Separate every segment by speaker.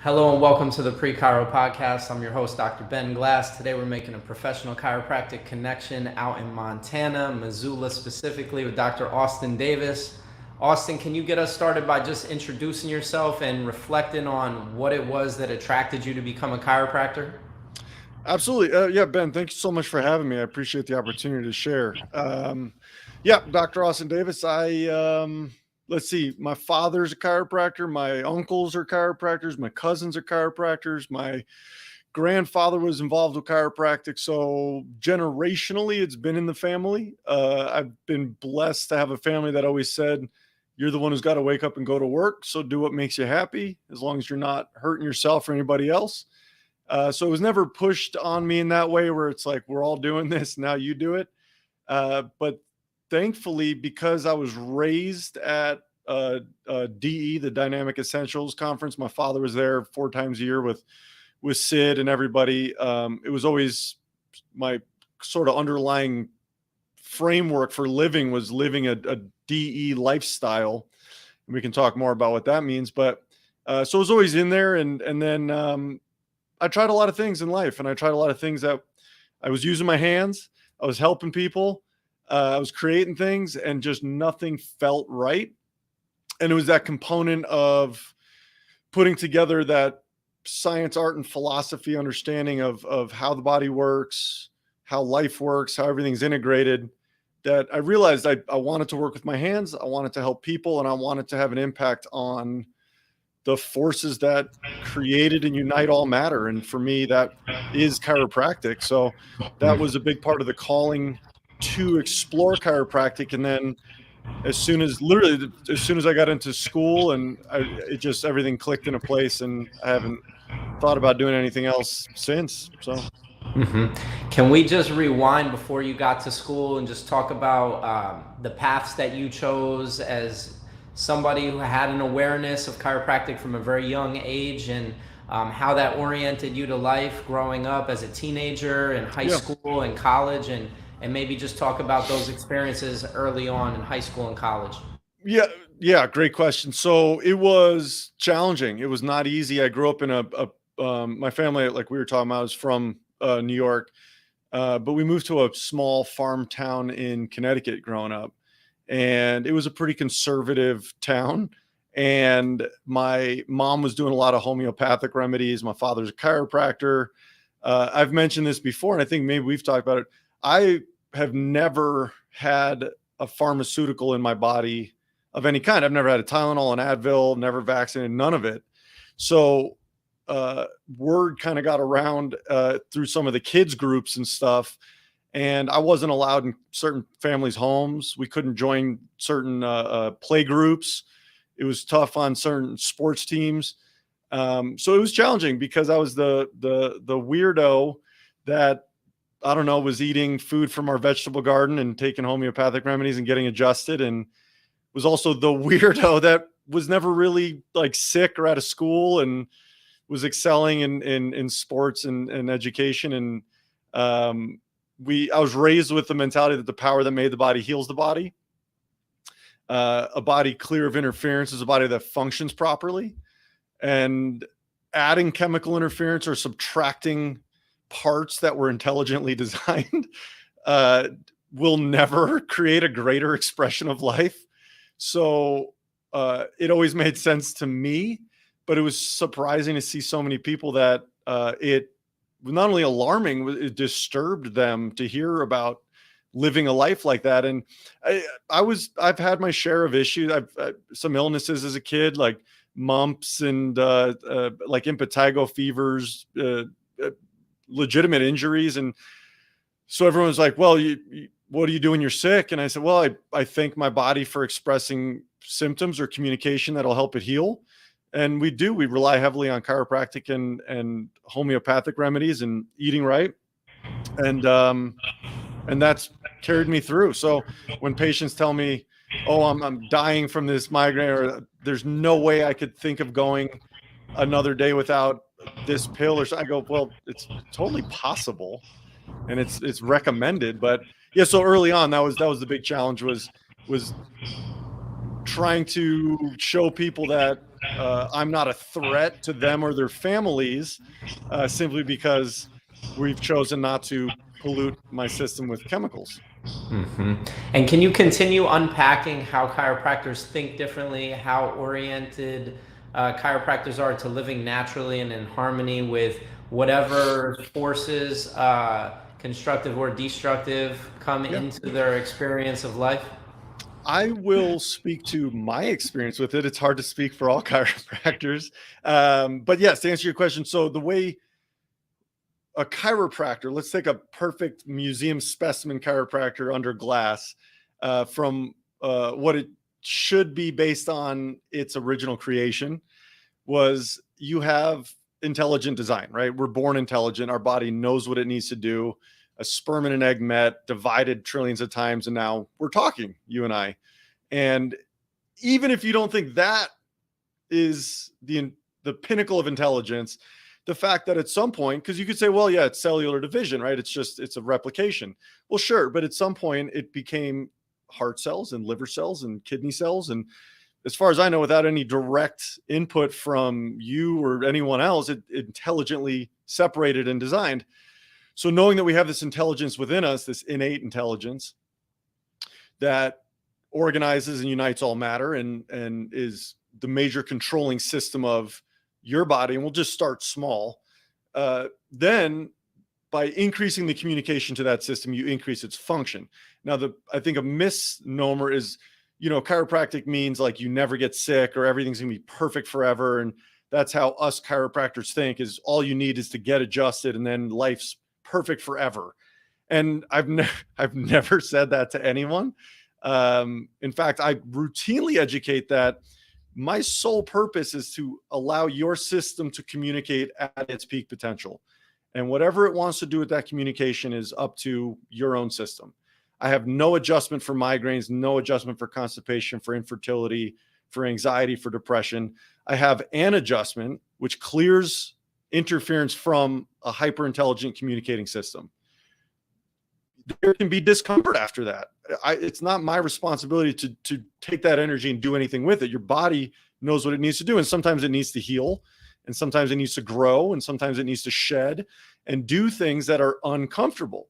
Speaker 1: Hello and welcome to the Pre-Chiro podcast. I'm your host, Dr. Ben Glass. Today we're making a professional chiropractic connection out in Montana, Missoula specifically, with Dr. Austin Davis. Austin, can you get us started by just introducing yourself and reflecting on what it was that attracted you to become a chiropractor?
Speaker 2: Absolutely. Yeah, Ben, thank you so much for having me. I appreciate the opportunity to share. Yeah, Dr. Austin Davis. Let's see, my father's a chiropractor. My uncles are chiropractors. My cousins are chiropractors. My grandfather was involved with chiropractic. So generationally, it's been in the family. I've been blessed to have a family that always said, you're the one who's got to wake up and go to work. So do what makes you happy, as long as you're not hurting yourself or anybody else. So it was never pushed on me in that way where it's like, we're all doing this, now you do it. But thankfully, because I was raised at DE, the Dynamic Essentials Conference, my father was there 4 times a year with Sid and everybody. It was always my sort of underlying framework for living was living a DE lifestyle. And we can talk more about what that means. But so it was always in there. And then I tried a lot of things in life, and I tried a lot of things that I was using my hands. I was helping people. I was creating things, and just nothing felt right. And it was that component of putting together that science, art, and philosophy understanding of how the body works, how life works, how everything's integrated, that I realized I wanted to work with my hands. I wanted to help people, and I wanted to have an impact on the forces that created and unite all matter. And for me, that is chiropractic. So that was a big part of the calling to explore chiropractic. And then as soon as I got into school, and it just, everything clicked into place, and I haven't thought about doing anything else since. So
Speaker 1: Can we just rewind before you got to school and just talk about the paths that you chose as somebody who had an awareness of chiropractic from a very young age, and how that oriented you to life growing up as a teenager in high
Speaker 2: yeah,
Speaker 1: school and college, and maybe just talk about those experiences early on in high school and college?
Speaker 2: yeah, yeah. Great question. So it was challenging. It was not easy. I grew up in my family, like we were talking about, is from New York. But we moved to a small farm town in Connecticut growing up, and it was a pretty conservative town. And my mom was doing a lot of homeopathic remedies. My father's a chiropractor. I've mentioned this before, and I think maybe we've talked about it. I have never had a pharmaceutical in my body of any kind. I've never had a Tylenol, an Advil, never vaccinated, none of it. So word kind of got around through some of the kids groups and stuff, and I wasn't allowed in certain families' homes. We couldn't join certain play groups. It was tough on certain sports teams. So it was challenging because I was the weirdo that, I don't know, was eating food from our vegetable garden and taking homeopathic remedies and getting adjusted, and was also the weirdo that was never really like sick or out of school, and was excelling in sports and education. And I was raised with the mentality that the power that made the body heals the body. A body clear of interference is a body that functions properly, and adding chemical interference or subtracting parts that were intelligently designed uh, will never create a greater expression of life. So it always made sense to me, but it was surprising to see so many people that it was not only alarming, it disturbed them to hear about living a life like that. And I've had my share of issues. I've some illnesses as a kid, like mumps and like impetigo fevers, legitimate injuries. And so everyone's like, well, what do you do when you're sick? And I said, well, I thank my body for expressing symptoms or communication that'll help it heal. And we rely heavily on chiropractic and homeopathic remedies and eating right. And that's carried me through. So when patients tell me, oh, I'm dying from this migraine, or there's no way I could think of going another day without this pill, or so, I go, well, it's totally possible, and it's recommended. But yeah, so early on, that was the big challenge, was trying to show people that I'm not a threat to them or their families, simply because we've chosen not to pollute my system with chemicals.
Speaker 1: And can you continue unpacking how chiropractors think differently, how oriented chiropractors are to living naturally and in harmony with whatever forces, constructive or destructive, come into their experience of life?
Speaker 2: I will speak to my experience with it. It's hard to speak for all chiropractors. But yes, to answer your question, so the way a chiropractor, let's take a perfect museum specimen chiropractor under glass, from what it should be based on its original creation, was you have intelligent design, right? We're born intelligent. Our body knows what it needs to do. A sperm and an egg met, divided trillions of times, and now we're talking, you and I. And even if you don't think that is the pinnacle of intelligence, the fact that at some point, because you could say, well, yeah, it's cellular division, right? It's a replication. Well, sure, but at some point it became heart cells and liver cells and kidney cells. And as far as I know, without any direct input from you or anyone else, it intelligently separated and designed. So knowing that we have this intelligence within us, this innate intelligence that organizes and unites all matter and is the major controlling system of your body, and we'll just start small, then by increasing the communication to that system, you increase its function. Now, I think a misnomer is, chiropractic means like you never get sick or everything's gonna be perfect forever. And that's how us chiropractors think, is all you need is to get adjusted and then life's perfect forever. And I've never said that to anyone. In fact, I routinely educate that my sole purpose is to allow your system to communicate at its peak potential. And whatever it wants to do with that communication is up to your own system. I have no adjustment for migraines, no adjustment for constipation, for infertility, for anxiety, for depression. I have an adjustment which clears interference from a hyper-intelligent communicating system. There can be discomfort after that. It's not my responsibility to take that energy and do anything with it. Your body knows what it needs to do. And sometimes it needs to heal, and sometimes it needs to grow, and sometimes it needs to shed and do things that are uncomfortable.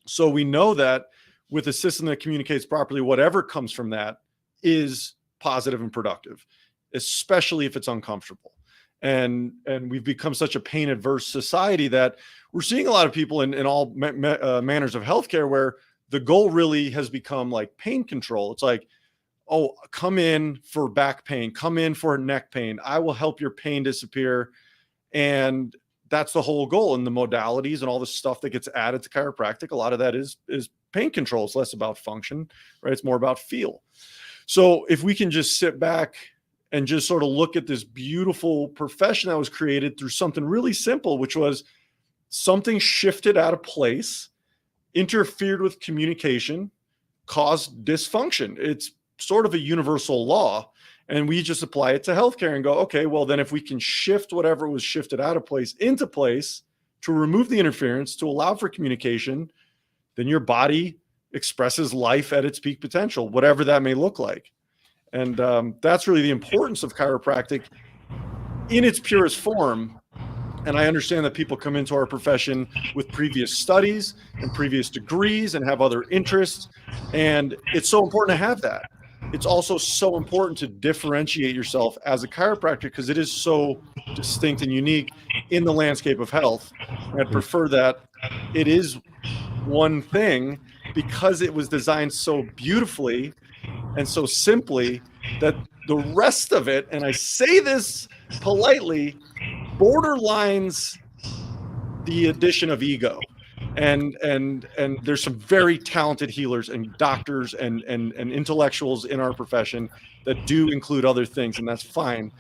Speaker 2: So we know that with a system that communicates properly, whatever comes from that is positive and productive, especially if it's uncomfortable. And we've become such a pain adverse society that we're seeing a lot of people in all manners of healthcare where the goal really has become like pain control. It's like, oh, come in for back pain, come in for neck pain. I will help your pain disappear. And that's the whole goal. And the modalities and all the stuff that gets added to chiropractic, a lot of that is pain control. It's less about function, right? It's more about feel. So if we can just sit back and just sort of look at this beautiful profession that was created through something really simple, which was something shifted out of place, interfered with communication, caused dysfunction. It's sort of a universal law. And we just apply it to healthcare and go, okay, well, then if we can shift whatever was shifted out of place into place to remove the interference, to allow for communication, then your body expresses life at its peak potential, whatever that may look like. And that's really the importance of chiropractic in its purest form. And I understand that people come into our profession with previous studies and previous degrees and have other interests. And it's so important to have that. It's also so important to differentiate yourself as a chiropractor because it is so distinct and unique in the landscape of health. I'd prefer that it is one thing because it was designed so beautifully and so simply that the rest of it, and I say this politely, borderlines the addition of ego. And there's some very talented healers and doctors and intellectuals in our profession that do include other things, and that's fine.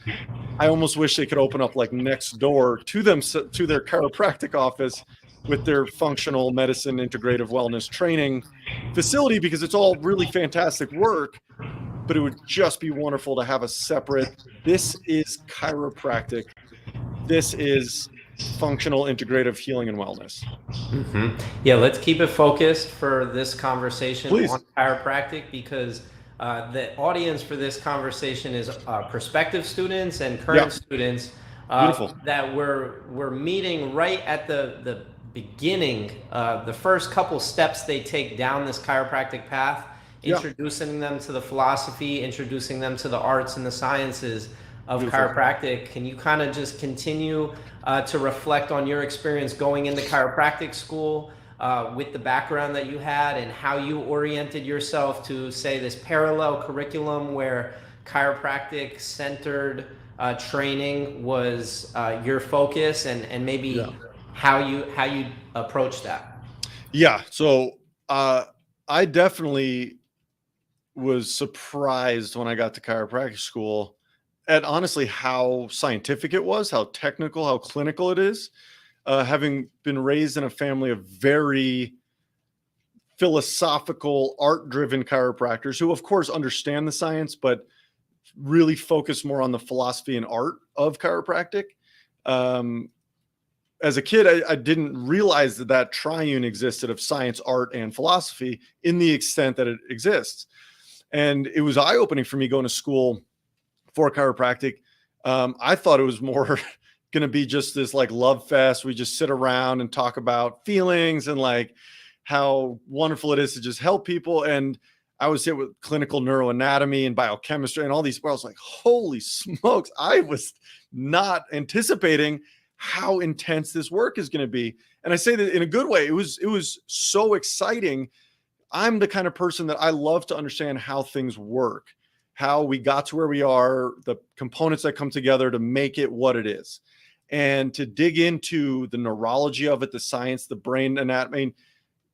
Speaker 2: I almost wish they could open up like next door to them, to their chiropractic office with their functional medicine, integrative wellness training facility, because it's all really fantastic work, but it would just be wonderful to have a separate, this is chiropractic, this is functional integrative healing and wellness.
Speaker 1: Yeah, let's keep it focused for this conversation
Speaker 2: Please.
Speaker 1: On chiropractic, because The audience for this conversation is prospective students and current
Speaker 2: Yeah.
Speaker 1: students
Speaker 2: Beautiful.
Speaker 1: that we're meeting right at the beginning, the first couple steps they take down this chiropractic path,
Speaker 2: Yeah.
Speaker 1: introducing them to the philosophy, introducing them to the arts and the sciences of
Speaker 2: Beautiful.
Speaker 1: chiropractic. Can you kind of just continue to reflect on your experience going into chiropractic school with the background that you had and how you oriented yourself to, say, this parallel curriculum where chiropractic centered training was your focus, and maybe how you approach that?
Speaker 2: Yeah. So I definitely was surprised when I got to chiropractic school at honestly how scientific it was, how technical, how clinical it is. Having been raised in a family of very philosophical, art-driven chiropractors who, of course, understand the science, but really focus more on the philosophy and art of chiropractic. Um, as a kid, I didn't realize that triune existed of science, art, and philosophy in the extent that it exists. And it was eye-opening for me going to school for chiropractic. I thought it was more going to be just this like love fest. We just sit around and talk about feelings and like how wonderful it is to just help people. And I was hit with clinical neuroanatomy and biochemistry and all these. I was like, holy smokes. I was not anticipating how intense this work is going to be. And I say that in a good way. It was so exciting. I'm the kind of person that I love to understand how things work, how we got to where we are, the components that come together to make it what it is. And to dig into the neurology of it, the science, the brain anatomy.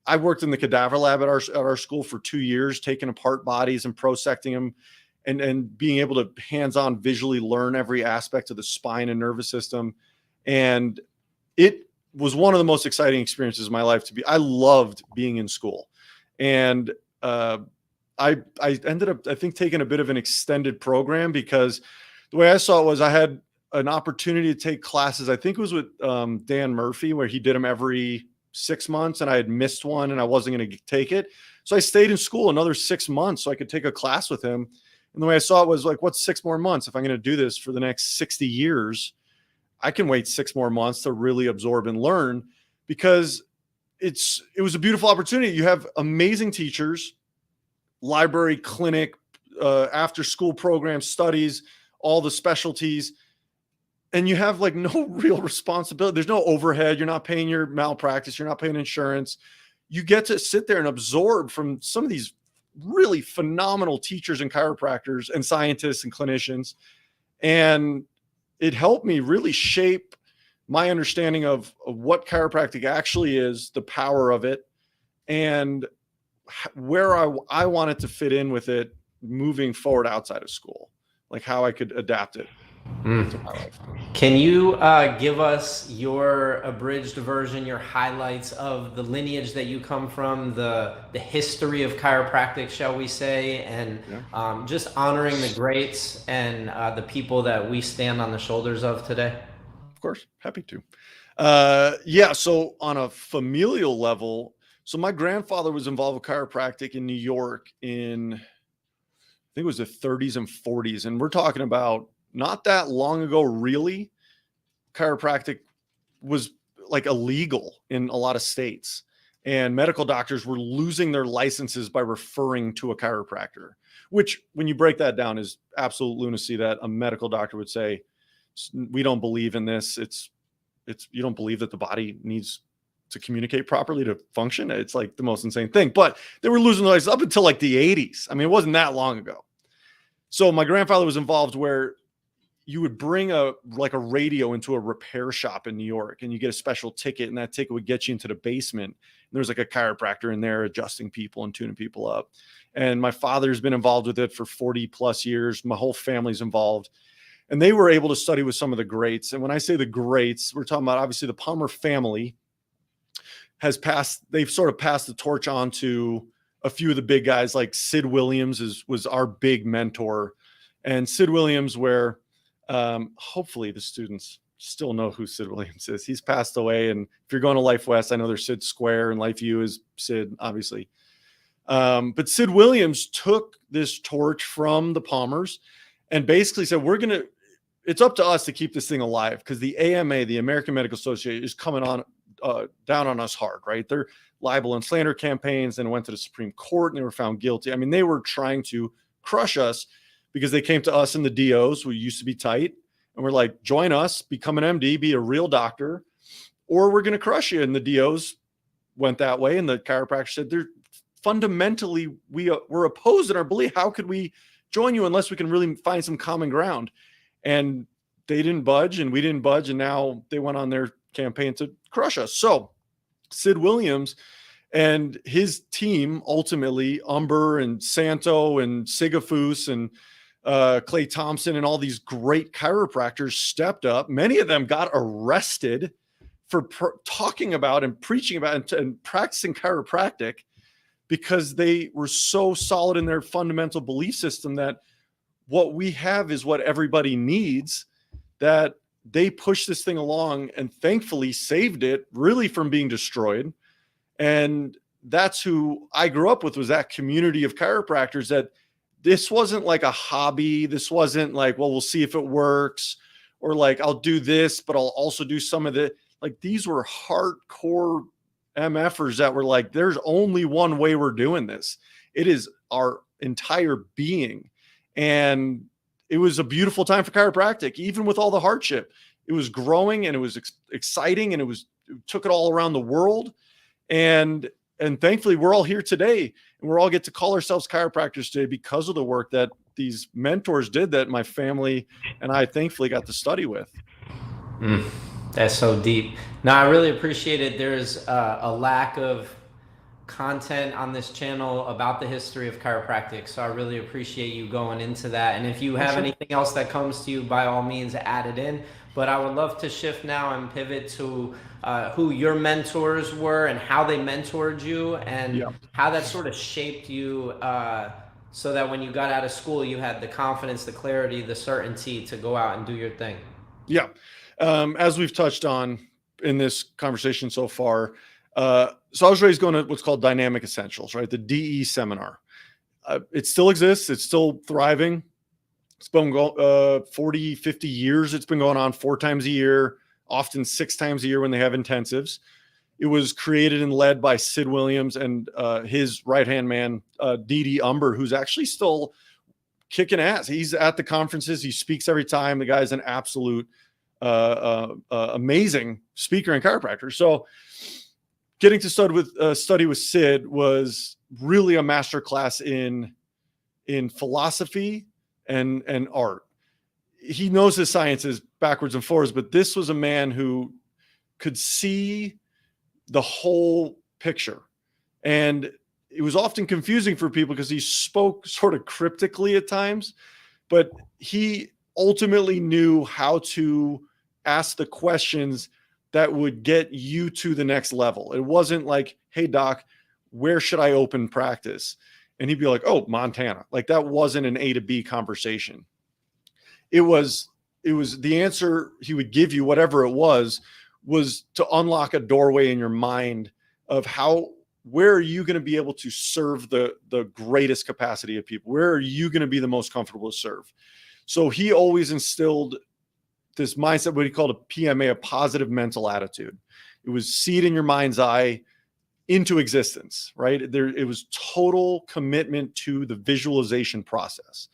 Speaker 2: I worked in the cadaver lab at our school for 2 years, taking apart bodies and prosecting them and being able to hands-on visually learn every aspect of the spine and nervous system. And it was one of the most exciting experiences of my life I loved being in school. And I ended up, I think, taking a bit of an extended program because the way I saw it was I had an opportunity to take classes. I think it was with Dan Murphy, where he did them every 6 months, and I had missed one and I wasn't going to take it. So I stayed in school another 6 months so I could take a class with him. And the way I saw it was like, what's 6 more months? If I'm going to do this for the next 60 years, I can wait 6 more months to really absorb and learn, because it was a beautiful opportunity. You have amazing teachers, library, clinic, after school programs, studies, all the specialties. And you have like no real responsibility. There's no overhead. You're not paying your malpractice. You're not paying insurance. You get to sit there and absorb from some of these really phenomenal teachers and chiropractors and scientists and clinicians. And it helped me really shape my understanding of what chiropractic actually is, the power of it, and where I wanted to fit in with it moving forward outside of school, like how I could adapt it to my life.
Speaker 1: Can you give us your abridged version, your highlights of the lineage that you come from, the history of chiropractic, shall we say, and just honoring the greats and the people that we stand on the shoulders of today?
Speaker 2: Of course, happy to. So on a familial level, so my grandfather was involved with chiropractic in New York in, I think it was the 30s and 40s. And we're talking about not that long ago, really. Chiropractic was like illegal in a lot of states, and medical doctors were losing their licenses by referring to a chiropractor, which when you break that down is absolute lunacy, that a medical doctor would say, we don't believe in this. It's you don't believe that the body needs to communicate properly to function. It's like the most insane thing, but they were losing their license up until like the 80s. I mean, it wasn't that long ago. So my grandfather was involved where you would bring a radio into a repair shop in New York, and you get a special ticket, and that ticket would get you into the basement. And there was like a chiropractor in there adjusting people and tuning people up. And my father's been involved with it for 40 plus years. My whole family's involved, and they were able to study with some of the greats. And when I say the greats, we're talking about obviously the Palmer family they've sort of passed the torch on to a few of the big guys, like Sid Williams was our big mentor. And Sid Williams, where hopefully the students still know who Sid Williams is. He's passed away. And if you're going to Life West, I know there's Sid Square, and Life U is Sid, obviously. But Sid Williams took this torch from the Palmers and basically said, it's up to us to keep this thing alive, because the AMA, the American Medical Association, is coming on down on us hard, right? They're libel and slander campaigns, and went to the Supreme Court and they were found guilty. I mean, they were trying to crush us because they came to us in the DOs, who used to be tight, and we're like, join us, become an MD, be a real doctor, or we're going to crush you. And the DOs went that way. And the chiropractor said, they're fundamentally, we're opposed in our belief. How could we join you unless we can really find some common ground? And they didn't budge, and we didn't budge. And now they went on their campaign to crush us. So Sid Williams and his team, ultimately Umber and Santo and Sigafus and Clay Thompson and all these great chiropractors stepped up. Many of them got arrested for talking about and preaching about and practicing chiropractic, because they were so solid in their fundamental belief system that what we have is what everybody needs, that they pushed this thing along and thankfully saved it really from being destroyed. And that's who I grew up with, was that community of chiropractors, that this wasn't like a hobby. This wasn't like, well, we'll see if it works, or like, I'll do this, but I'll also do some of the, like, these were hardcore MFers that were like, there's only one way we're doing this. It is our entire being. And it was a beautiful time for chiropractic, even with all the hardship. It was growing and it was exciting, and it took it all around the world. And thankfully we're all here today, and we're all get to call ourselves chiropractors today because of the work that these mentors did, that my family and I thankfully got to study with.
Speaker 1: That's so deep. Now, I really appreciate it. There's a lack of content on this channel about the history of chiropractic, so I really appreciate you going into that. And if you have anything else that comes to you, by all means, add it in. But I would love to shift now and pivot to who your mentors were and how they mentored you, and how that sort of shaped you, so that when you got out of school, you had the confidence, the clarity, the certainty to go out and do your thing.
Speaker 2: Yeah. As we've touched on in this conversation so far, so I was raised going to what's called Dynamic Essentials, right? The DE seminar. It still exists. It's still thriving. It's been 40, 50 years. It's been going on 4 times a year, often 6 times a year when they have intensives. It was created and led by Sid Williams and his right-hand man, D.D. Umber, who's actually still kicking ass. He's at the conferences. He speaks every time. The guy's an absolute amazing speaker and chiropractor. So getting to study with Sid was really a masterclass in philosophy and art. He knows his sciences backwards and forwards, but this was a man who could see the whole picture. And it was often confusing for people because he spoke sort of cryptically at times, but he ultimately knew how to ask the questions that would get you to the next level. It wasn't like, hey, doc, where should I open practice? And he'd be like, oh, Montana. Like, that wasn't an A to B conversation. It was the answer he would give you, whatever it was to unlock a doorway in your mind of where are you going to be able to serve the greatest capacity of people? Where are you going to be the most comfortable to serve? So he always instilled this mindset, what he called a PMA, a positive mental attitude. It was see it in your mind's eye into existence, right? It was total commitment to the visualization process.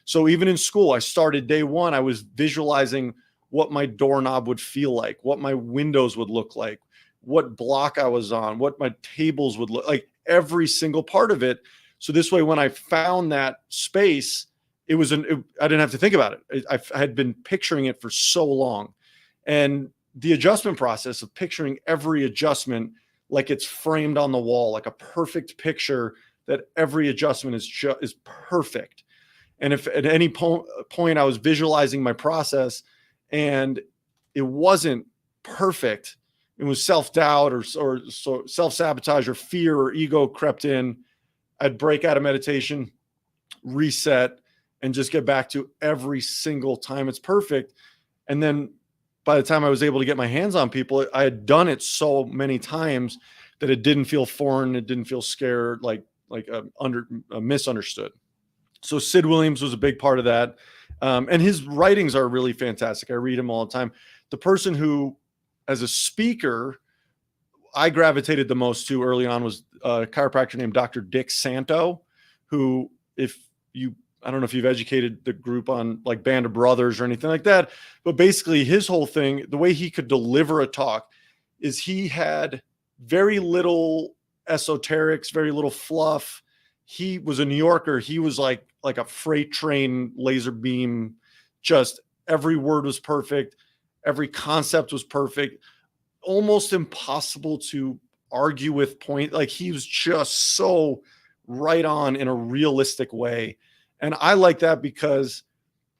Speaker 2: So even in school, I started day one, I was visualizing what my doorknob would feel like, what my windows would look like, what block I was on, what my tables would look like, every single part of it. So this way, when I found that space, I didn't have to think about it. I had been picturing it for so long. And the adjustment process of picturing every adjustment like it's framed on the wall, like a perfect picture, that every adjustment is perfect. And if at any point I was visualizing my process and it wasn't perfect, it was self-doubt or self-sabotage or fear or ego crept in, I'd break out of meditation, reset, and just get back to every single time it's perfect. And then by the time I was able to get my hands on people, I had done it so many times that it didn't feel foreign. It didn't feel scared. Like misunderstood. So Sid Williams was a big part of that. And his writings are really fantastic. I read him all the time. The person who, as a speaker, I gravitated the most to early on was a chiropractor named Dr. Dick Santo, who, I don't know if you've educated the group on like Band of Brothers or anything like that, but basically his whole thing, the way he could deliver a talk is he had very little esoterics, very little fluff. He was a New Yorker. He was like a freight train laser beam. Just every word was perfect. Every concept was perfect. Almost impossible to argue with point. Like he was just so right on in a realistic way. And I like that because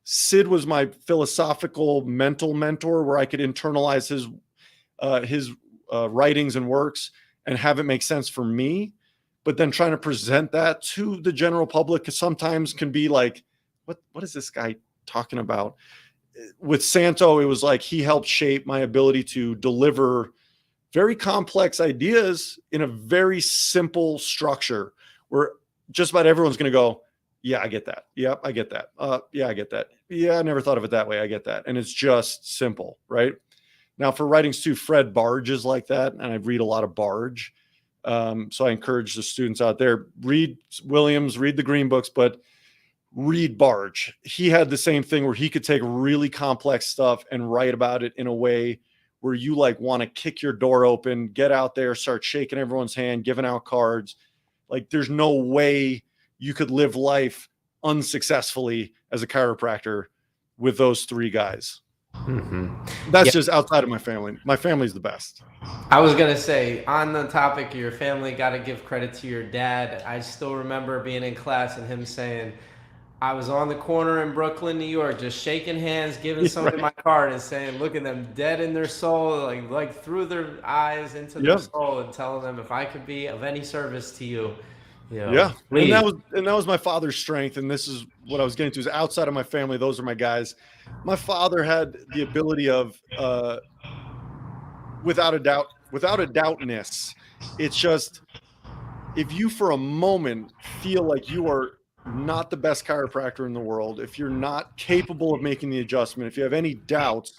Speaker 2: Sid was my philosophical mental mentor where I could internalize his writings and works and have it make sense for me. But then trying to present that to the general public sometimes can be like, what is this guy talking about? With Santo, it was like he helped shape my ability to deliver very complex ideas in a very simple structure where just about everyone's going to go, yeah, I get that. Yep, I get that. Yeah, I get that. Yeah, I never thought of it that way. I get that. And it's just simple, right? Now for writings too, Fred Barge is like that. And I read a lot of Barge. So I encourage the students out there, read Williams, read the Green Books, but read Barge. He had the same thing where he could take really complex stuff and write about it in a way where you like want to kick your door open, get out there, start shaking everyone's hand, giving out cards. Like there's no way you could live life unsuccessfully as a chiropractor with those three guys. Mm-hmm. That's just outside of my family. My family's the best.
Speaker 1: I was going to say, on the topic of your family, got to give credit to your dad. I still remember being in class and him saying, I was on the corner in Brooklyn, New York, just shaking hands, giving somebody my card and saying, look at them dead in their soul, like through their eyes into their soul and telling them if I could be of any service to you.
Speaker 2: Yeah. And that was my father's strength. And this is what I was getting to is outside of my family. Those are my guys. My father had the ability of, without a doubtness, it's just, if you for a moment feel like you are not the best chiropractor in the world, if you're not capable of making the adjustment, if you have any doubts,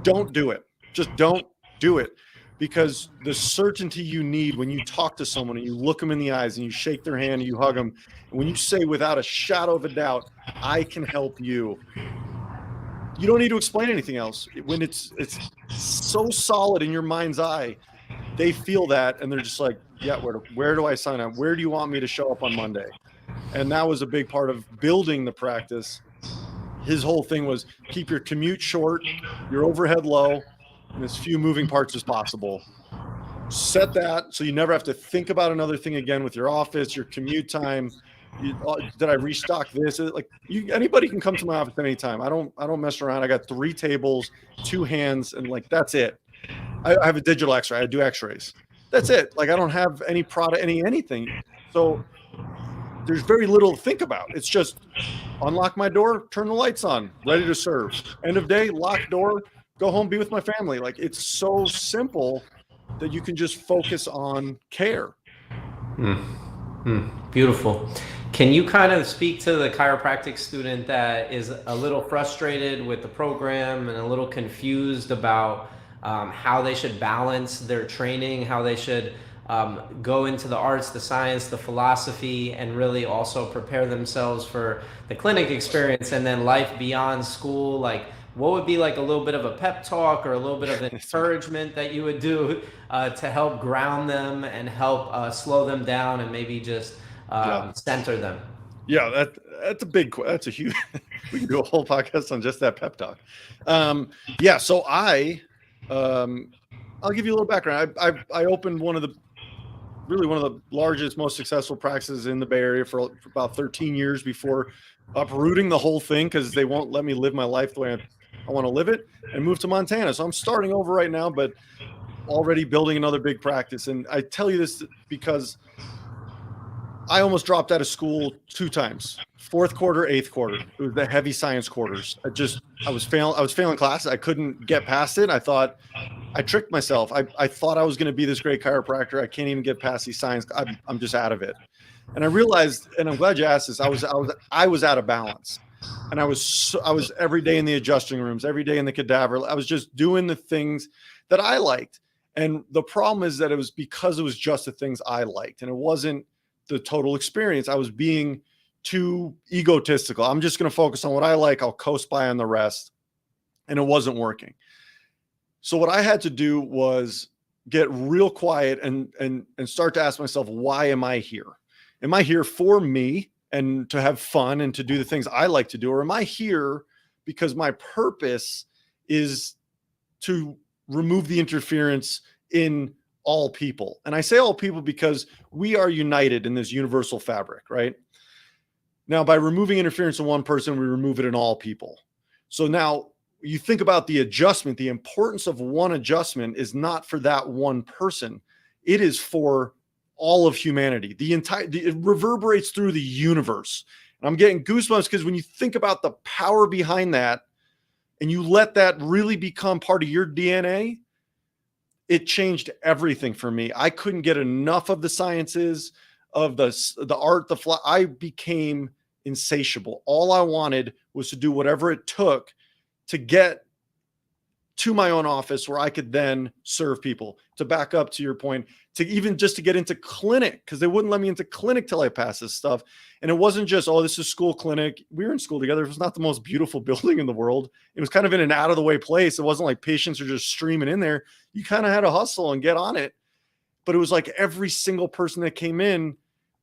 Speaker 2: don't do it. Just don't do it. Because the certainty you need when you talk to someone and you look them in the eyes and you shake their hand and you hug them, and when you say without a shadow of a doubt, I can help you, you don't need to explain anything else. When it's so solid in your mind's eye, they feel that and they're just like, yeah, where do I sign up? Where do you want me to show up on Monday? And that was a big part of building the practice. His whole thing was keep your commute short, your overhead low, and as few moving parts as possible. Set that so you never have to think about another thing again with your office, your commute time. Did I restock this? Like anybody can come to my office anytime. I don't mess around. I got 3 tables, 2 hands, and like that's it. I have a digital X-ray. I do X-rays. That's it. Like I don't have any product, anything. So there's very little to think about. It's just unlock my door, turn the lights on, ready to serve. End of day, lock door, go home, be with my family. Like it's so simple that you can just focus on care.
Speaker 1: Beautiful. Can you kind of speak to the chiropractic student that is a little frustrated with the program and a little confused about how they should balance their training, how they should go into the arts, the science, the philosophy, and really also prepare themselves for the clinic experience and then life beyond school? Like, what would be like a little bit of a pep talk or a little bit of encouragement that you would do to help ground them and help slow them down and maybe just center them?
Speaker 2: Yeah, that's a huge, we can do a whole podcast on just that pep talk. So I'll give you a little background. I opened one of the largest, most successful practices in the Bay Area for about 13 years before uprooting the whole thing because they won't let me live my life the way I want to live it, and move to Montana. So I'm starting over right now, but already building another big practice. And I tell you this because I almost dropped out of school 2 times, 4th quarter, 8th quarter. It was the heavy science quarters. I was failing classes. I couldn't get past it. I tricked myself. I thought I was going to be this great chiropractor. I can't even get past these science. I'm just out of it. And I realized, and I'm glad you asked this, I was out of balance. And I was every day in the adjusting rooms, every day in the cadaver. I was just doing the things that I liked. And the problem is that it was because it was just the things I liked, and it wasn't the total experience. I was being too egotistical. I'm just going to focus on what I like. I'll coast by on the rest. And it wasn't working. So what I had to do was get real quiet and start to ask myself, why am I here? Am I here for me and to have fun and to do the things I like to do? Or am I here because my purpose is to remove the interference in all people? And I say all people because we are united in this universal fabric, right? Now, by removing interference in one person, we remove it in all people. So now you think about the adjustment. The importance of one adjustment is not for that one person. It is for all of humanity. It reverberates through the universe. And I'm getting goosebumps because when you think about the power behind that and you let that really become part of your DNA, it changed everything for me. I couldn't get enough of the sciences, of the art, I became insatiable. All I wanted was to do whatever it took to get to my own office where I could then serve people. To back up to your point, to even just to get into clinic, because they wouldn't let me into clinic till I passed this stuff. And it wasn't just, oh, this is school clinic. We were in school together. It was not the most beautiful building in the world. It was kind of in an out of the way place. It wasn't like patients are just streaming in there. You kind of had to hustle and get on it. But it was like every single person that came in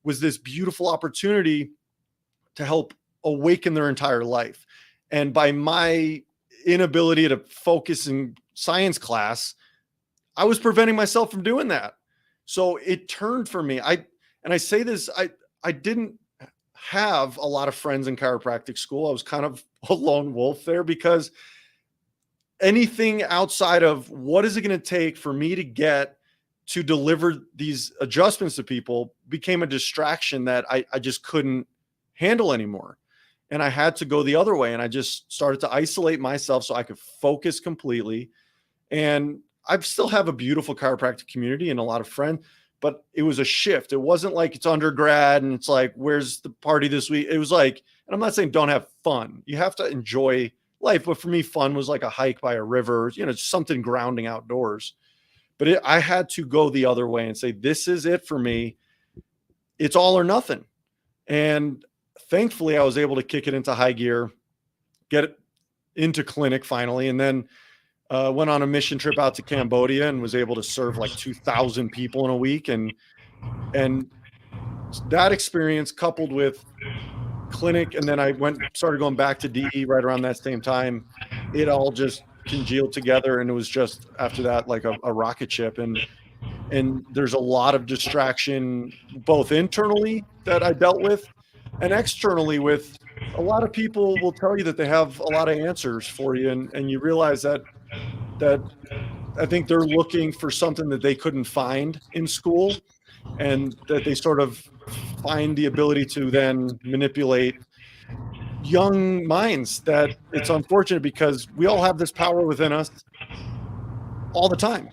Speaker 2: was this beautiful opportunity to help awaken their entire life. And by my inability to focus in science class, I was preventing myself from doing that. So it turned for me. I say this, I didn't have a lot of friends in chiropractic school. I was kind of a lone wolf there, because anything outside of what is it going to take for me to get to deliver these adjustments to people became a distraction that I just couldn't handle anymore. And I had to go the other way. And I just started to isolate myself so I could focus completely. And I still have a beautiful chiropractic community and a lot of friends, but it was a shift. It wasn't like it's undergrad and it's like, where's the party this week? It was like, and I'm not saying don't have fun. You have to enjoy life. But for me, fun was like a hike by a river, just something grounding outdoors. But I had to go the other way and say, this is it for me. It's all or nothing. And thankfully, I was able to kick it into high gear, get it into clinic finally, and then went on a mission trip out to Cambodia and was able to serve like 2,000 people in a week. And that experience coupled with clinic, and then I started going back to DE right around that same time. It all just congealed together, and it was just after that like a rocket ship. And there's a lot of distraction both internally that I dealt with, and externally with a lot of people will tell you that they have a lot of answers for you. And you realize that I think they're looking for something that they couldn't find in school, and that they sort of find the ability to then manipulate young minds. That it's unfortunate because we all have this power within us all the time.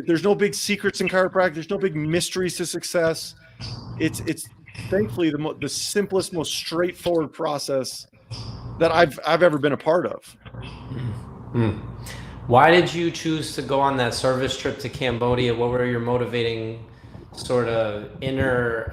Speaker 2: There's no big secrets in chiropractic. There's no big mysteries to success. It's thankfully the simplest, most straightforward process that I've ever been a part of.
Speaker 1: Mm. Why did you choose to go on that service trip to Cambodia? What were your motivating sort of inner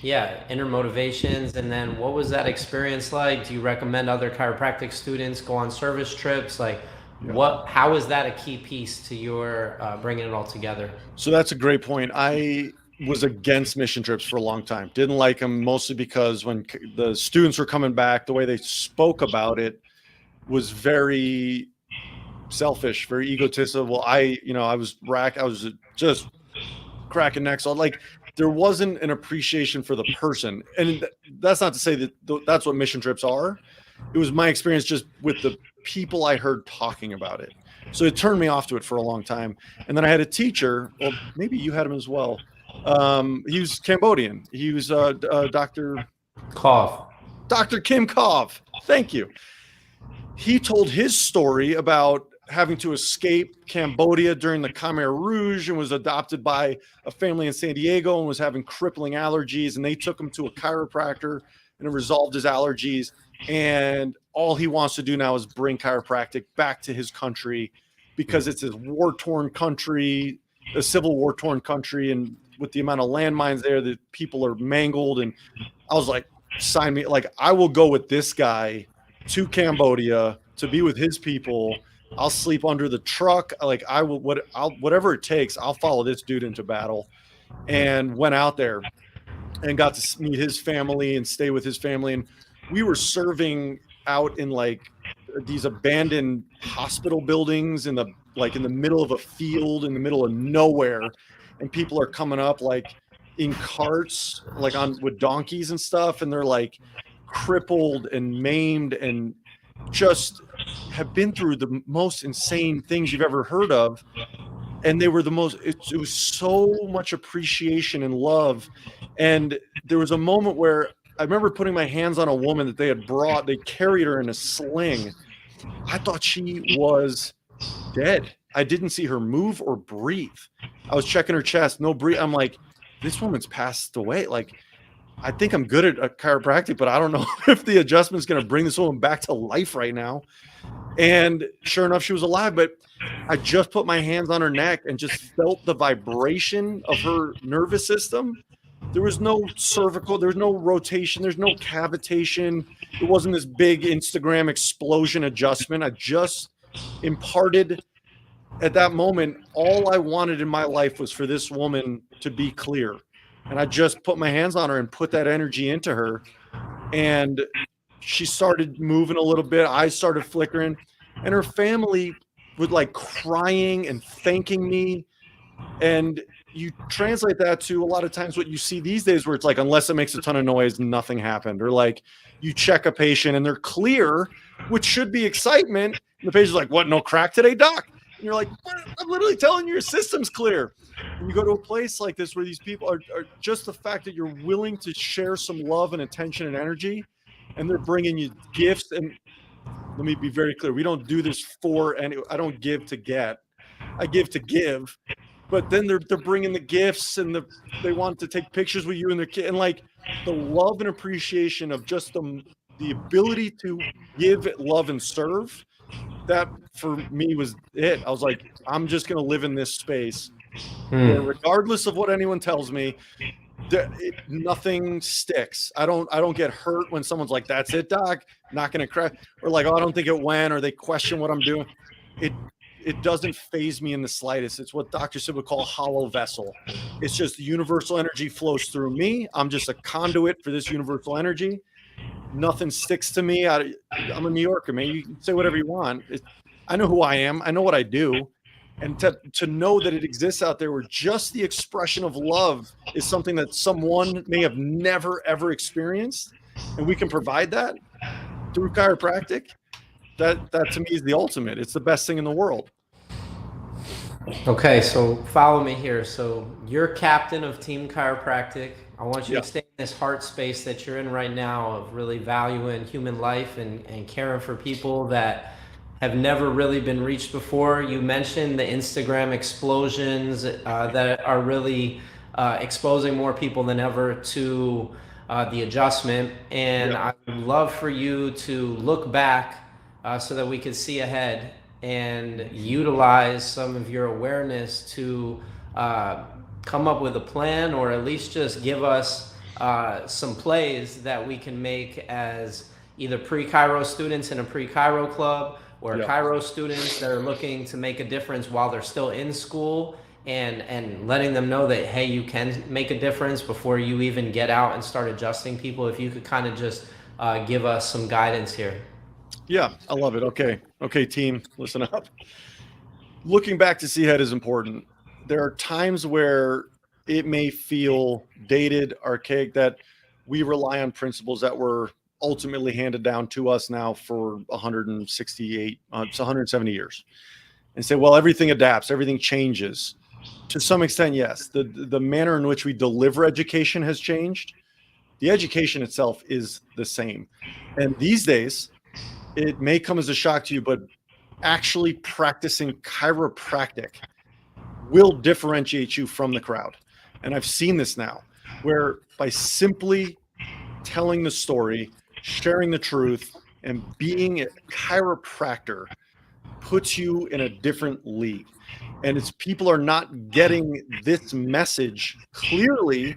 Speaker 1: motivations? And then what was that experience like? Do you recommend other chiropractic students go on service trips? How is that a key piece to your bringing it all together?
Speaker 2: So that's a great point. I was against mission trips for a long time. Didn't like them, mostly because when the students were coming back, the way they spoke about it was very selfish, very egotistical. Well, I was just cracking necks. So there wasn't an appreciation for the person. And that's not to say that that's what mission trips are. It was my experience just with the people I heard talking about it. So it turned me off to it for a long time. And then I had a teacher, well, maybe you had him as well. He was Cambodian. He was Dr.
Speaker 1: Kov.
Speaker 2: Dr. Kim Kov. Thank you. He told his story about having to escape Cambodia during the Khmer Rouge and was adopted by a family in San Diego and was having crippling allergies. And they took him to a chiropractor and it resolved his allergies. And all he wants to do now is bring chiropractic back to his country because it's a war-torn country, a civil war-torn country. And with the amount of landmines there, that people are mangled. And I was like, sign me. Like, I will go with this guy to Cambodia to be with his people. I'll sleep under the truck. Like, whatever it takes, I'll follow this dude into battle. And went out there and got to meet his family and stay with his family. And we were serving out in like these abandoned hospital buildings in the middle of a field in the middle of nowhere. And people are coming up like in carts, like with donkeys and stuff. And they're like crippled and maimed and just have been through the most insane things you've ever heard of. And they were it was so much appreciation and love. And there was a moment where I remember putting my hands on a woman that they carried her in a sling. I thought she was dead. I didn't see her move or breathe. I was checking her chest, no breathe. I'm like, this woman's passed away. Like, I think I'm good at chiropractic, but I don't know if the adjustment's going to bring this woman back to life right now. And sure enough, she was alive, but I just put my hands on her neck and just felt the vibration of her nervous system. There was no cervical, there's no rotation, there's no cavitation. It wasn't this big Instagram explosion adjustment. I just imparted at that moment, all I wanted in my life was for this woman to be clear. And I just put my hands on her and put that energy into her. And she started moving a little bit. I started flickering. And her family was like crying and thanking me. And you translate that to a lot of times what you see these days where it's like, unless it makes a ton of noise, nothing happened. Or like you check a patient and they're clear, which should be excitement. And the patient's like, what, no crack today, doc? And you're like, what? I'm literally telling you your system's clear. And you go to a place like this where these people are just the fact that you're willing to share some love and attention and energy, and they're bringing you gifts. And let me be very clear. We don't do this I don't give to get. I give to give. But then they're bringing the gifts and they want to take pictures with you and their kid. And like the love and appreciation of just the ability to give, love, and serve, that for me was it. I was like, I'm just going to live in this space where regardless of what anyone tells me, nothing sticks. I don't get hurt when someone's like, that's it, doc, not going to crack. Or like, oh, I don't think it went, or they question what I'm doing. It doesn't phase me in the slightest. It's what Dr. Sid would call a hollow vessel. It's just the universal energy flows through me. I'm just a conduit for this universal energy. Nothing sticks to me. I'm a New Yorker, man. You can say whatever you want. I know who I am. I know what I do. And to know that it exists out there where just the expression of love is something that someone may have never, ever experienced, and we can provide that through chiropractic, that to me is the ultimate. It's the best thing in the world.
Speaker 1: Okay, so follow me here. So you're captain of Team Chiropractic. I want you to stay in this heart space that you're in right now of really valuing human life and caring for people that have never really been reached before. You mentioned the Instagram explosions that are really exposing more people than ever to the adjustment. And I would love for you to look back so that we can see ahead and utilize some of your awareness to come up with a plan, or at least just give us some plays that we can make as either pre-Chiro students in a pre-Chiro club, or Chiro students that are looking to make a difference while they're still in school, and letting them know that, hey, you can make a difference before you even get out and start adjusting people. If you could kind of just give us some guidance here.
Speaker 2: Yeah, I love it. Okay, team, listen up. Looking back to see ahead is important. There are times where it may feel dated, archaic, that we rely on principles that were ultimately handed down to us now for 170 years, and say, well, everything adapts, everything changes. To some extent, yes. The manner in which we deliver education has changed. The education itself is the same. And these days, it may come as a shock to you, but actually practicing chiropractic will differentiate you from the crowd. And I've seen this now, where by simply telling the story, sharing the truth, and being a chiropractor puts you in a different league. And it's people are not getting this message clearly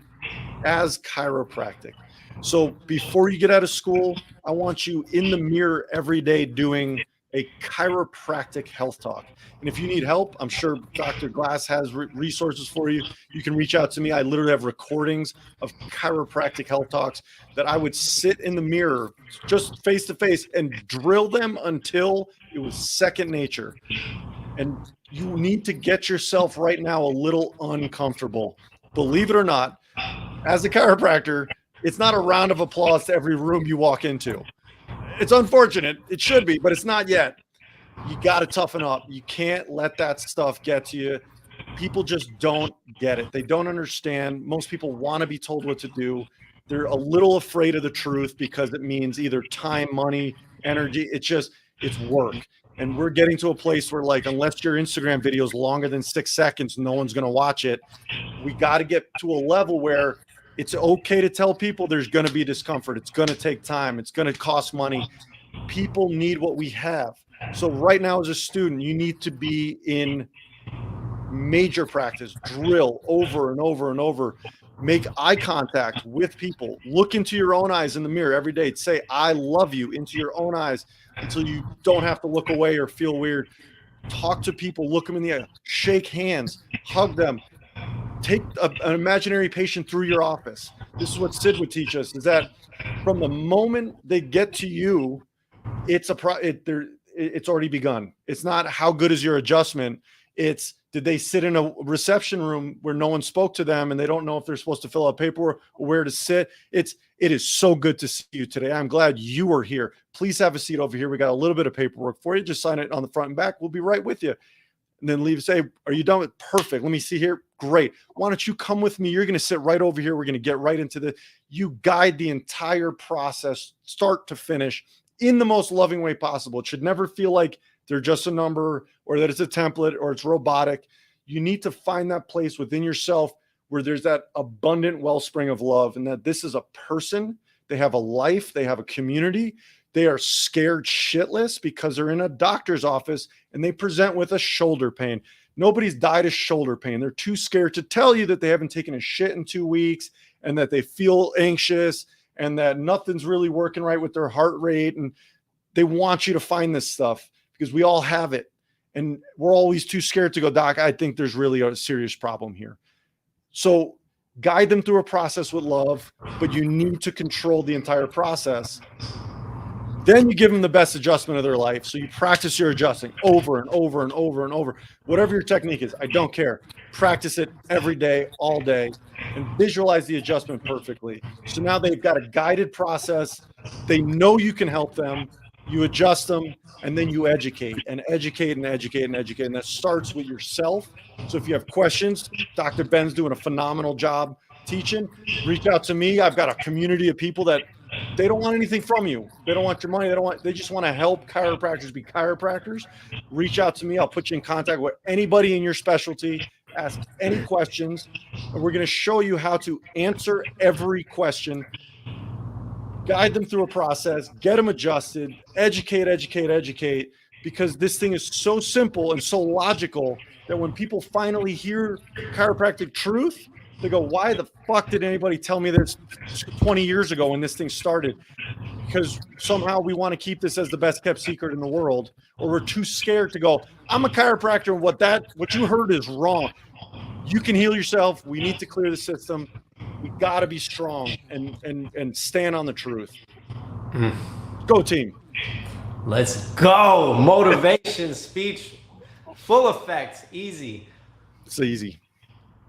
Speaker 2: as chiropractic. So before you get out of school, I want you in the mirror every day doing a chiropractic health talk. And if you need help, I'm sure Dr. Glass has resources for you. You can reach out to me. I literally have recordings of chiropractic health talks that I would sit in the mirror just face to face and drill them until it was second nature. And you need to get yourself right now a little uncomfortable. Believe it or not, as a chiropractor, it's not a round of applause to every room you walk into. It's unfortunate. It should be, but it's not yet. You got to toughen up. You can't let that stuff get to you. People just don't get it. They don't understand. Most people want to be told what to do. They're a little afraid of the truth because it means either time, money, energy. It's work. And we're getting to a place where, like, unless your Instagram video is longer than 6 seconds, no one's going to watch it. We got to get to a level where it's okay to tell people there's going to be discomfort. It's going to take time. It's going to cost money. People need what we have. So right now, as a student, you need to be in major practice, drill over and over and over, make eye contact with people, look into your own eyes in the mirror every day, say, I love you into your own eyes until you don't have to look away or feel weird. Talk to people, look them in the eye, shake hands, hug them. Take an imaginary patient through your office. This is what Sid would teach us, is that from the moment they get to you, it's already begun. It's not how good is your adjustment. It's, did they sit in a reception room where no one spoke to them and they don't know if they're supposed to fill out paperwork or where to sit? It is so good to see you today. I'm glad you were here. Please have a seat over here. We got a little bit of paperwork for you. Just sign it on the front and back. We'll be right with you. And then leave, say, are you done with? Perfect. Let me see here. Great. Why don't you come with me? You're going to sit right over here. We're going to get right into you guide the entire process, start to finish, in the most loving way possible. It should never feel like they're just a number or that it's a template or it's robotic. You need to find that place within yourself where there's that abundant wellspring of love, and that this is a person. They have a life. They have a community. They are scared shitless because they're in a doctor's office and they present with a shoulder pain. Nobody's died of shoulder pain. They're too scared to tell you that they haven't taken a shit in 2 weeks and that they feel anxious and that nothing's really working right with their heart rate. And they want you to find this stuff because we all have it. And we're always too scared to go, Doc, I think there's really a serious problem here. So guide them through a process with love, but you need to control the entire process. Then you give them the best adjustment of their life. So you practice your adjusting over and over and over and over. Whatever your technique is, I don't care. Practice it every day, all day, and visualize the adjustment perfectly. So now they've got a guided process. They know you can help them. You adjust them, and then you educate and educate and educate and educate. And that starts with yourself. So if you have questions, Dr. Ben's doing a phenomenal job teaching. Reach out to me. I've got a community of people that they don't want anything from you. They don't want your money. They just want to help chiropractors be chiropractors. Reach out to me. I'll put you in contact with anybody in your specialty. Ask any questions, and we're going to show you how to answer every question, guide them through a process, get them adjusted, educate, because this thing is so simple and so logical that when people finally hear chiropractic truth, they go, why the fuck did anybody tell me this 20 years ago when this thing started? Because somehow we want to keep this as the best kept secret in the world, or we're too scared to go, I'm a chiropractor and what you heard is wrong. You can heal yourself. We need to clear the system. We got to be strong and stand on the truth. Go team.
Speaker 1: Let's go. Motivation speech, full effect, easy.
Speaker 2: It's easy.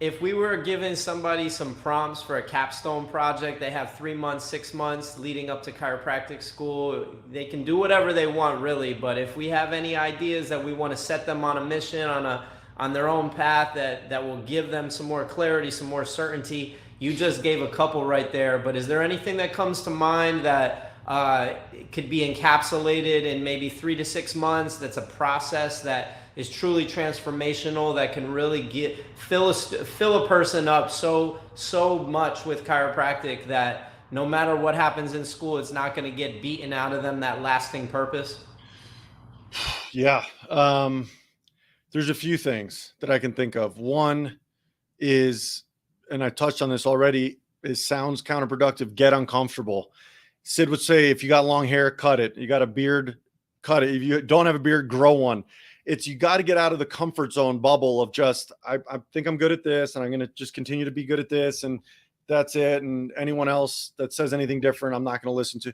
Speaker 1: If we were giving somebody some prompts for a capstone project, they have 3 months, 6 months leading up to chiropractic school. They can do whatever they want, really. But if we have any ideas that we want to set them on a mission, on their own path that will give them some more clarity, some more certainty, you just gave a couple right there. But is there anything that comes to mind that could be encapsulated in maybe 3 to 6 months. That's a process that is truly transformational, that can really fill a person up so much with chiropractic that no matter what happens in school, it's not going to get beaten out of them that lasting purpose?
Speaker 2: Yeah. There's a few things that I can think of. One is, and I touched on this already, it sounds counterproductive, get uncomfortable. Sid would say, if you got long hair, cut it. You got a beard, cut it. If you don't have a beard, grow one. You got to get out of the comfort zone bubble of just, I think I'm good at this and I'm going to just continue to be good at this. And that's it. And anyone else that says anything different, I'm not going to listen to.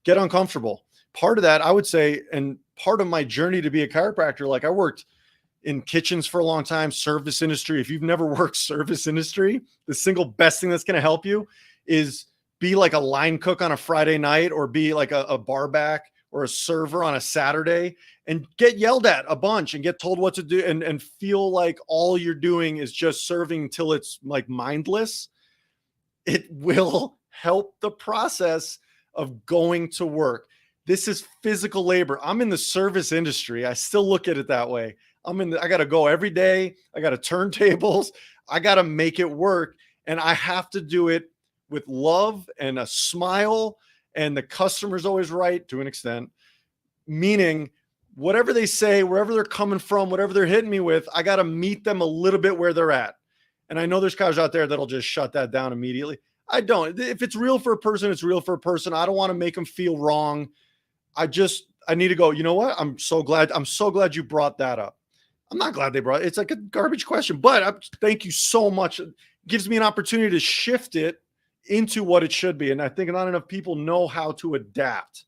Speaker 2: Get uncomfortable. Part of that, I would say, and part of my journey to be a chiropractor, like I worked in kitchens for a long time, service industry. If you've never worked service industry, the single best thing that's going to help you is be like a line cook on a Friday night, or be like a bar back or a server on a Saturday, and get yelled at a bunch and get told what to do, and feel like all you're doing is just serving until it's like mindless. It will help the process of going to work. This is physical labor. I'm in the service industry. I still look at it that way. I got to go every day. I got to turn tables. I got to make it work. And I have to do it with love and a smile. And the customer's always right to an extent, meaning whatever they say, wherever they're coming from, whatever they're hitting me with, I got to meet them a little bit where they're at. And I know there's guys out there that'll just shut that down immediately. I don't. If it's real for a person, it's real for a person. I don't want to make them feel wrong. I need to go, you know what? I'm so glad you brought that up. I'm not glad they brought it. It's like a garbage question, but thank you so much. It gives me an opportunity to shift it into what it should be. And I think not enough people know how to adapt.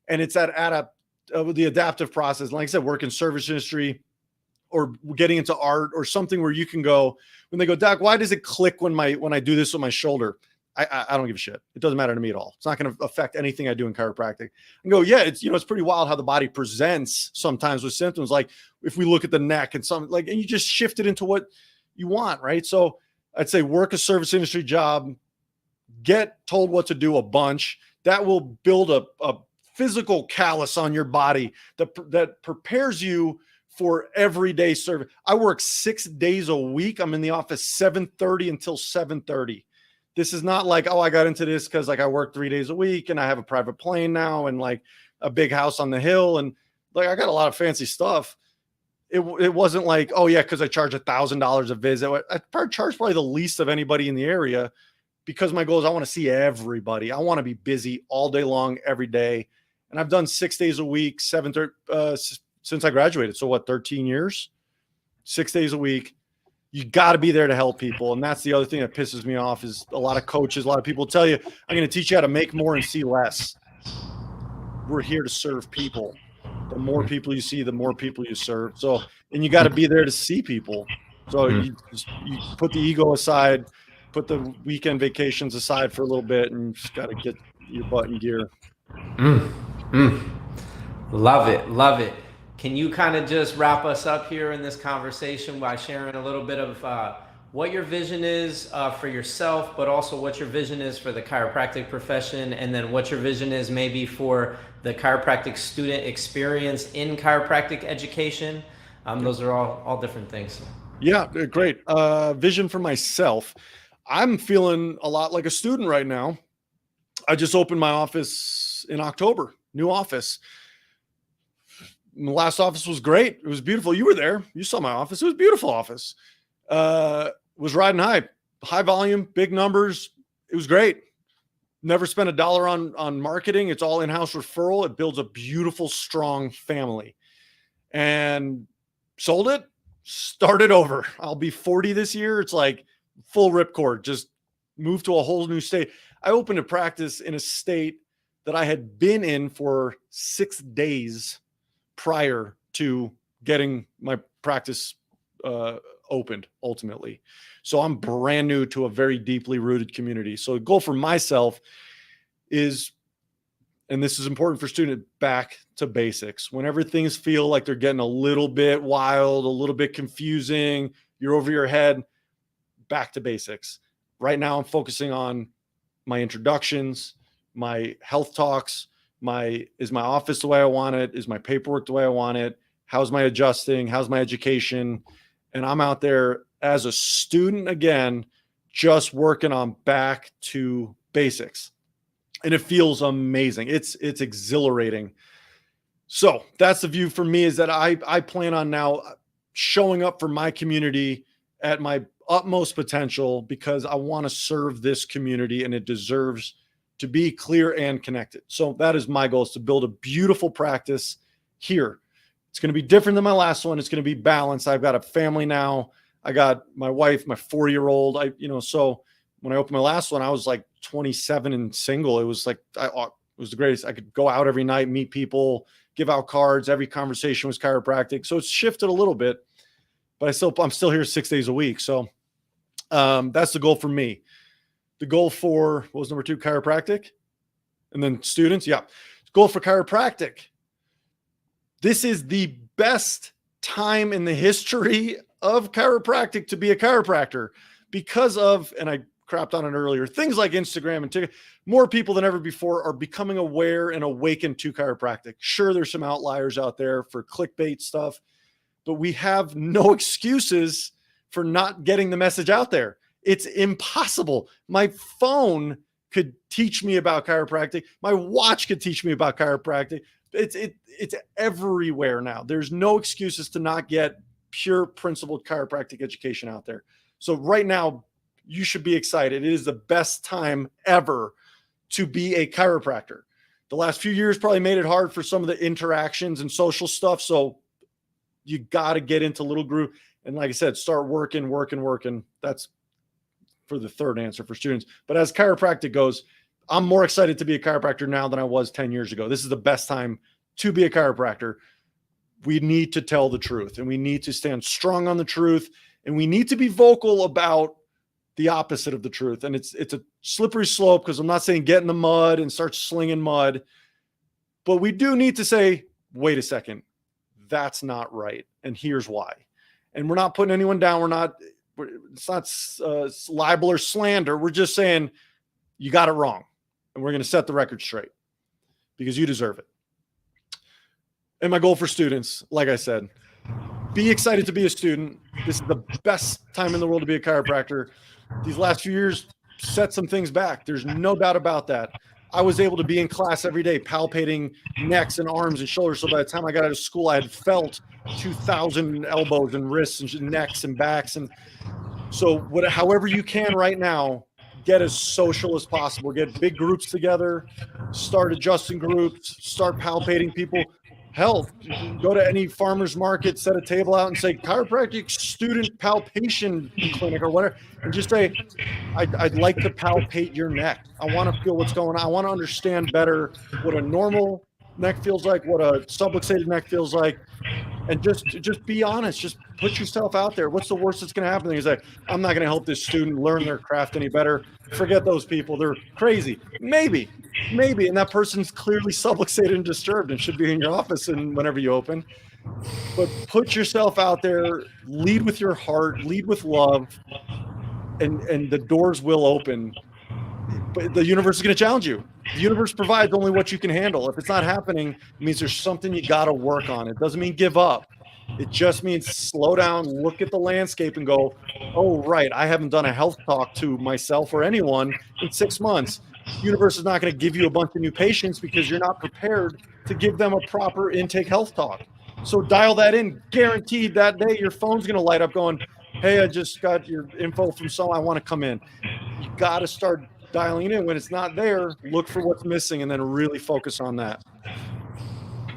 Speaker 2: And it's that the adaptive process. Like I said, work in service industry or getting into art or something where you can go, when they go, Doc, why does it click when I do this with my shoulder? I don't give a shit. It doesn't matter to me at all. It's not going to affect anything I do in chiropractic. And go, yeah, it's pretty wild how the body presents sometimes with symptoms. Like if we look at the neck and and you just shift it into what you want, right? So I'd say work a service industry job, get told what to do a bunch. That will build a physical callus on your body that prepares you for everyday service. I work 6 days a week. I'm in the office 7:30 until 7:30. This is not like, oh, I got into this because like I work 3 days a week and I have a private plane now and like a big house on the hill. And like, I got a lot of fancy stuff. It wasn't like, oh yeah, because I charge $1,000 a visit. I charge probably the least of anybody in the area because my goal is I want to see everybody. I want to be busy all day long, every day. And I've done 6 days a week, since I graduated. So what, 13 years, 6 days a week. You got to be there to help people. And that's the other thing that pisses me off is a lot of coaches, a lot of people tell you, I'm going to teach you how to make more and see less. We're here to serve people. The more people you see, the more people you serve. So, and you got to be there to see people. So you put the ego aside, put the weekend vacations aside for a little bit, and you just got to get your butt in gear.
Speaker 1: Love it. Love it. Can you kind of just wrap us up here in this conversation by sharing a little bit of what your vision is for yourself, but also what your vision is for the chiropractic profession, and then what your vision is maybe for the chiropractic student experience in chiropractic education? Those are all different things.
Speaker 2: Yeah, great. Vision for myself. I'm feeling a lot like a student right now. I just opened my office in October, new office. My last office was great. It was beautiful. You were there. You saw my office. It was a beautiful office. Was riding high volume, big numbers. It was great. Never spent $1 on marketing. It's all in-house referral. It builds a beautiful, strong family. And sold it, started over. I'll be 40 this year. It's like full ripcord, just moved to a whole new state. I opened a practice in a state that I had been in for 6 days prior to getting my practice opened ultimately. So I'm brand new to a very deeply rooted community. So the goal for myself is, and this is important for students, back to basics. Whenever things feel like they're getting a little bit wild, a little bit confusing, you're over your head, back to basics. Right now I'm focusing on my introductions, my health talks, is my office the way I want it? Is my paperwork the way I want it? How's my adjusting? How's my education? And I'm out there as a student again, just working on back to basics. And it feels amazing. It's exhilarating. So that's the view for me, is that I plan on now showing up for my community at my utmost potential, because I want to serve this community and it deserves to be clear and connected. So that is my goal, is to build a beautiful practice here. It's going to be different than my last one. It's going to be balanced. I've got a family now. I got my wife, my 4-year-old. So when I opened my last one, I was like 27 and single. It was like, it was the greatest. I could go out every night, meet people, give out cards. Every conversation was chiropractic. So it's shifted a little bit, but I'm still here 6 days a week. So that's the goal for me. The goal for, what was number 2, chiropractic? And then students. Yeah. Goal for chiropractic. This is the best time in the history of chiropractic to be a chiropractor, because of, and I crapped on it earlier, things like Instagram and TikTok. More people than ever before are becoming aware and awakened to chiropractic. Sure, there's some outliers out there for clickbait stuff, but we have no excuses for not getting the message out there. It's impossible. My phone could teach me about chiropractic. My watch could teach me about chiropractic. It's everywhere now. There's no excuses to not get pure principled chiropractic education out there. So right now, you should be excited. It is the best time ever to be a chiropractor. The last few years probably made it hard for some of the interactions and social stuff. So you got to get into little group. And like I said, start working. That's for the third answer for students. But as chiropractic goes, I'm more excited to be a chiropractor now than I was 10 years ago. This is the best time to be a chiropractor. We need to tell the truth, and we need to stand strong on the truth, and we need to be vocal about the opposite of the truth. And it's a slippery slope, because I'm not saying get in the mud and start slinging mud, but we do need to say, wait a second, that's not right. And here's why. And we're not putting anyone down. It's not libel or slander. We're just saying you got it wrong. And we're going to set the record straight, because you deserve it. And my goal for students, like I said, be excited to be a student. This is the best time in the world to be a chiropractor. These last few years set some things back. There's no doubt about that. I was able to be in class every day, palpating necks and arms and shoulders. So by the time I got out of school, I had felt 2,000 elbows and wrists and necks and backs. And so however you can right now, get as social as possible. Get big groups together, start adjusting groups, start palpating people. Hell, go to any farmer's market, set a table out and say chiropractic student palpation clinic or whatever, and just say, I'd like to palpate your neck. I want to feel what's going on. I want to understand better what a normal neck feels like, what a subluxated neck feels like. And just be honest. Just put yourself out there. What's the worst that's going to happen? He's like, I'm not going to help this student learn their craft any better. Forget those people. They're crazy. Maybe. And that person's clearly subluxated and disturbed and should be in your office and whenever you open. But put yourself out there. Lead with your heart. Lead with love. And the doors will open. But the universe is going to challenge you. The universe provides only what you can handle. If it's not happening, it means there's something you got to work on. It doesn't mean give up. It just means slow down, look at the landscape and go, oh, right, I haven't done a health talk to myself or anyone in 6 months. The universe is not going to give you a bunch of new patients because you're not prepared to give them a proper intake health talk. So dial that in. Guaranteed that day your phone's going to light up going, hey, I just got your info from someone. I want to come in. You got to start dialing it in. When it's not there, look for what's missing and then really focus on that.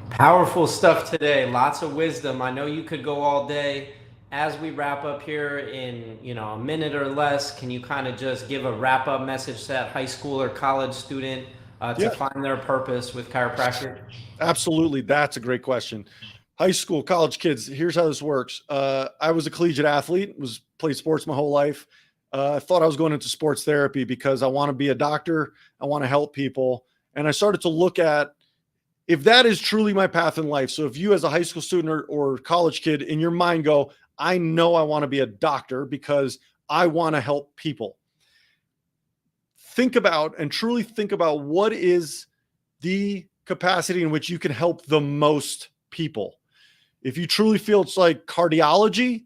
Speaker 1: Powerful stuff today. Lots of wisdom. I know you could go all day. As we wrap up here in a minute or less, can you kind of just give a wrap-up message to that high school or college student to find their purpose with chiropractic?
Speaker 2: Absolutely. That's a great question. High school, college kids, here's how this works. I was a collegiate athlete, played sports my whole life. I thought I was going into sports therapy because I want to be a doctor. I want to help people. And I started to look at if that is truly my path in life. So if you as a high school student or college kid in your mind go, I know I want to be a doctor because I want to help people. think about and truly think about what is the capacity in which you can help the most people. If you truly feel it's like cardiology,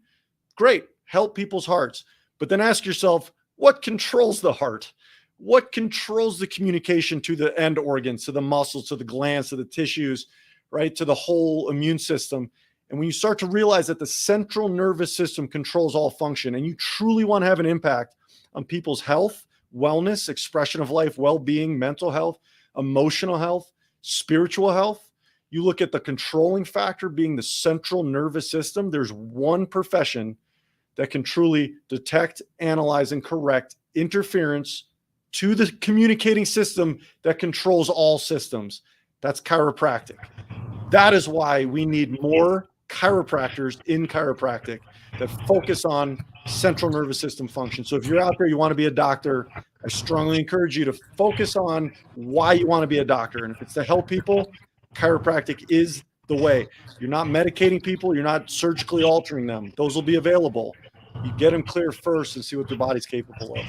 Speaker 2: great, help people's hearts. But then ask yourself, what controls the heart? What controls the communication to the end organs, to the muscles, to the glands, to the tissues, right? To the whole immune system. And when you start to realize that the central nervous system controls all function, and you truly want to have an impact on people's health, wellness, expression of life, well-being, mental health, emotional health, spiritual health, you look at the controlling factor being the central nervous system. There's one profession that can truly detect, analyze, and correct interference to the communicating system that controls all systems. That's chiropractic. That is why we need more chiropractors in chiropractic that focus on central nervous system function. So if you're out there, you want to be a doctor, I strongly encourage you to focus on why you want to be a doctor. And if it's to help people, chiropractic is the way. You're not medicating people. You're not surgically altering them. Those will be available. You get them clear first and see what their body's capable of.